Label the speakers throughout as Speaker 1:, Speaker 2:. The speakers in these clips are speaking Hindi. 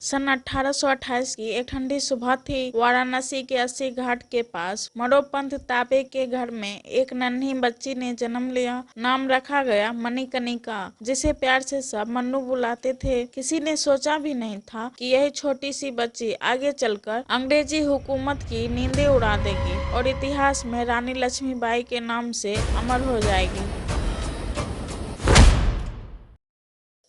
Speaker 1: सन 1828 की एक ठंडी सुबह थी। वाराणसी के 80 घाट के पास मरोपंत ताबे के घर में एक नन्ही बच्ची ने जन्म लिया। नाम रखा गया मणिकर्णिका, जिसे प्यार से सब मन्नू बुलाते थे। किसी ने सोचा भी नहीं था कि यह छोटी सी बच्ची आगे चलकर अंग्रेजी हुकूमत की नींदें उड़ा देगी और इतिहास में रानी लक्ष्मीबाई के नाम से अमर हो जाएगी।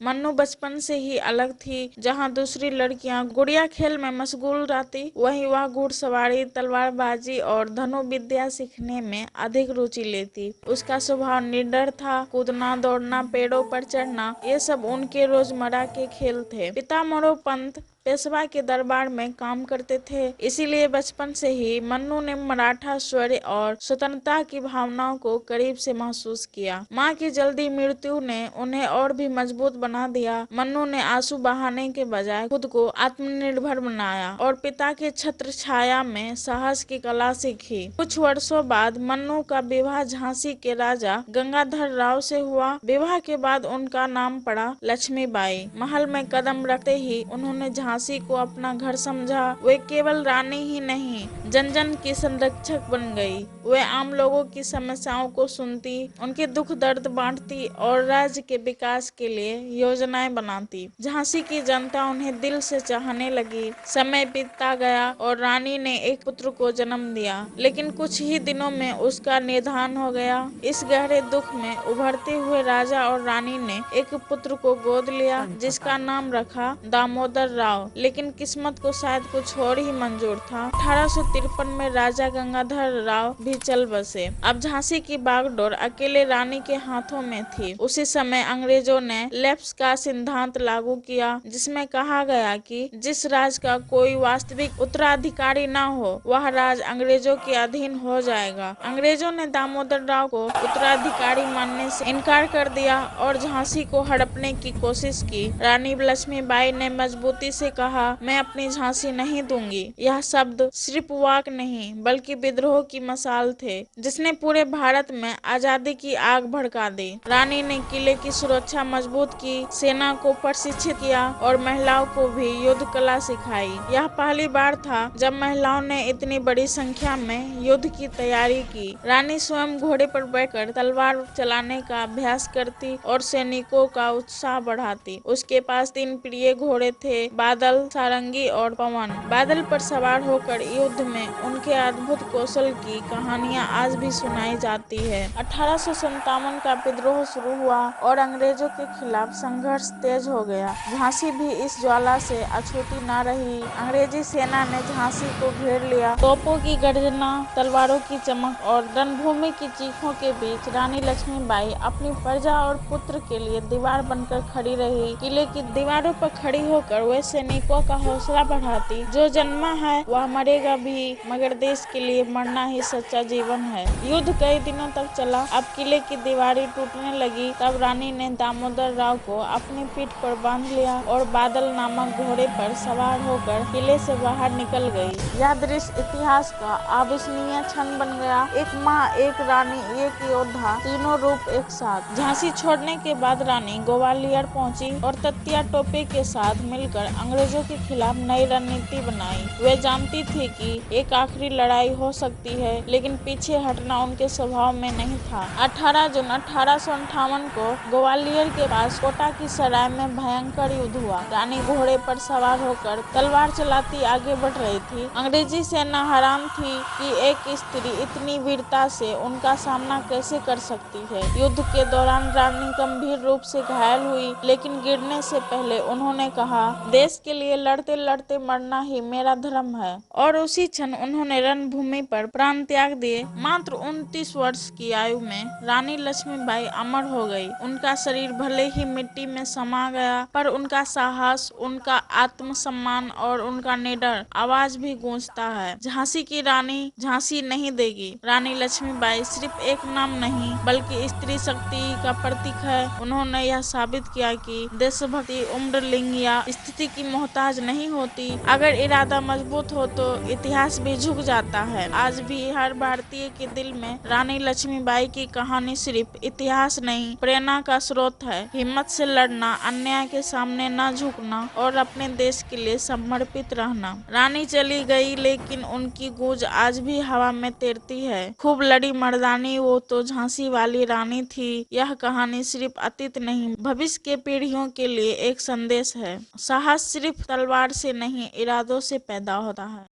Speaker 1: मन्नू बचपन से ही अलग थी। जहां दूसरी लड़कियां गुड़िया खेल में मशगूल रहती, वहीं वह घुड़सवारी, तलवारबाजी और धनुर्विद्या सीखने में अधिक रुचि लेती। उसका स्वभाव निडर था। कूदना, दौड़ना, पेड़ों पर चढ़ना, ये सब उनके रोजमर्रा के खेल थे। पिता मोरोपंत पेशवा के दरबार में काम करते थे, इसीलिए बचपन से ही मन्नू ने मराठा स्वैर और स्वतंत्रता की भावनाओं को करीब से महसूस किया। माँ की जल्दी मृत्यु ने उन्हें और भी मजबूत बना दिया। मन्नू ने आंसू बहाने के बजाय खुद को आत्मनिर्भर बनाया और पिता के छत्र छाया में साहस की कला सीखी। कुछ वर्षों बाद मन्नू का विवाह झांसी के राजा गंगाधर राव से हुआ। विवाह के बाद उनका नाम पड़ा लक्ष्मीबाई। महल में कदम रखते ही उन्होंने झांसी को अपना घर समझा। वे केवल रानी ही नहीं, जन जन की संरक्षक बन गई। वे आम लोगों की समस्याओं को सुनती, उनके दुख दर्द बांटती और राज्य के विकास के लिए योजनाएं बनाती। झांसी की जनता उन्हें दिल से चाहने लगी। समय बीतता गया और रानी ने एक पुत्र को जन्म दिया, लेकिन कुछ ही दिनों में उसका निधन हो गया। इस गहरे दुख में उभरते हुए राजा और रानी ने एक पुत्र को गोद लिया, जिसका नाम रखा दामोदर राव। लेकिन किस्मत को शायद कुछ और ही मंजूर था। 1853 में राजा गंगाधर राव भी चल बसे। अब झांसी की बागडोर अकेले रानी के हाथों में थी। उसी समय अंग्रेजों ने लेफ्ट का सिद्धांत लागू किया, जिसमें कहा गया कि जिस राज का कोई वास्तविक उत्तराधिकारी न हो, वह राज अंग्रेजों के अधीन हो जाएगा। अंग्रेजों ने दामोदर राव को उत्तराधिकारी मानने से इनकार कर दिया और झांसी को हड़पने की कोशिश की। रानी लक्ष्मीबाई ने मजबूती से कहा, मैं अपनी झांसी नहीं दूंगी। यह शब्द सिर्फ वाक नहीं, बल्कि विद्रोह की मशाल थे, जिसने पूरे भारत में आजादी की आग भड़का दी। रानी ने किले की सुरक्षा मजबूत की, सेना को प्रशिक्षित किया और महिलाओं को भी युद्ध कला सिखाई। यह पहली बार था जब महिलाओं ने इतनी बड़ी संख्या में युद्ध की तैयारी की। रानी स्वयं घोड़े पर बैठकर तलवार चलाने का अभ्यास करती और सैनिकों का उत्साह बढ़ाती। उसके पास 3 प्रिय घोड़े थे, बादल, सारंगी और पवन। बादल पर सवार होकर युद्ध में उनके अद्भुत कौशल की कहानियां आज भी सुनाई जाती है। 1857 का विद्रोह शुरू हुआ और अंग्रेजों के खिलाफ संघर्ष तेज हो गया। झांसी भी इस ज्वाला से अछूती न रही। अंग्रेजी सेना ने झांसी को घेर लिया। तोपों की गर्जना, तलवारों की चमक और रणभूमि की चीखों के बीच रानी लक्ष्मीबाई अपनी प्रजा और पुत्र के लिए दीवार बनकर खड़ी रही। किले की दीवारों पर खड़ी होकर वे सैनिकों का हौसला बढ़ाती, जो जन्मा है वह मरेगा भी, मगर देश के लिए मरना ही सच्चा जीवन है। युद्ध कई दिनों तक चला। अब किले की दीवारें टूटने लगी। तब रानी ने दामोदर राव को अपनी पीठ पर बांध लिया और बादल नामक घोड़े पर सवार होकर किले से बाहर निकल गई। यह दृश्य इतिहास का अविस्मरणीय क्षण बन गया। एक माँ, एक रानी, एक योद्धा, तीनों रूप एक साथ। झांसी छोड़ने के बाद रानी ग्वालियर पहुंची और तत्या टोपे के साथ मिलकर अंग्रेजों के खिलाफ नई रणनीति बनाई। वे जानती थी कि एक आखिरी लड़ाई हो सकती है, लेकिन पीछे हटना उनके स्वभाव में नहीं था। 18 जून 1858 को ग्वालियर के पास कोटा की सराय में भयंकर युद्ध हुआ। रानी घोड़े पर सवार होकर तलवार चलाती आगे बढ़ रही थी। अंग्रेजी सेना हैरान थी कि एक स्त्री इतनी वीरता से उनका सामना कैसे कर सकती है। युद्ध के दौरान रानी गंभीर रूप से घायल हुई, लेकिन गिरने से पहले उन्होंने कहा, देश के लिए लड़ते लड़ते मरना ही मेरा धर्म है। और उसी क्षण उन्होंने रणभूमि पर प्राण त्याग दिए। मात्र 29 वर्ष की आयु में रानी लक्ष्मीबाई अमर हो गई। उनका शरीर भले ही मिट्टी में समा गया, पर उनका साहस, उनका आत्मसम्मान और उनका निडर आवाज भी गूंजता है। झांसी की रानी झांसी नहीं देगी। रानी लक्ष्मीबाई सिर्फ एक नाम नहीं, बल्कि स्त्री शक्ति का प्रतीक है। उन्होंने यह साबित किया कि देशभक्ति उम्र, लिंग या स्थिति की मोहताज नहीं होती। अगर इरादा मजबूत हो तो इतिहास भी झुक जाता है। आज भी हर भारतीय के दिल में रानी लक्ष्मीबाई की कहानी सिर्फ इतिहास नहीं, प्रेरणा का स्रोत है। हिम्मत से लड़ना, अन्याय के सामने न झुकना और अपने देश के लिए समर्पित रहना। रानी चली गई लेकिन उनकी गूंज आज भी हवा में तैरती है। खूब लड़ी मर्दानी, वो तो झांसी वाली रानी थी। यह कहानी सिर्फ अतीत नहीं, भविष्य के पीढ़ियों के लिए एक संदेश है। साहस सिर्फ तलवार से नहीं, इरादों से पैदा होता है।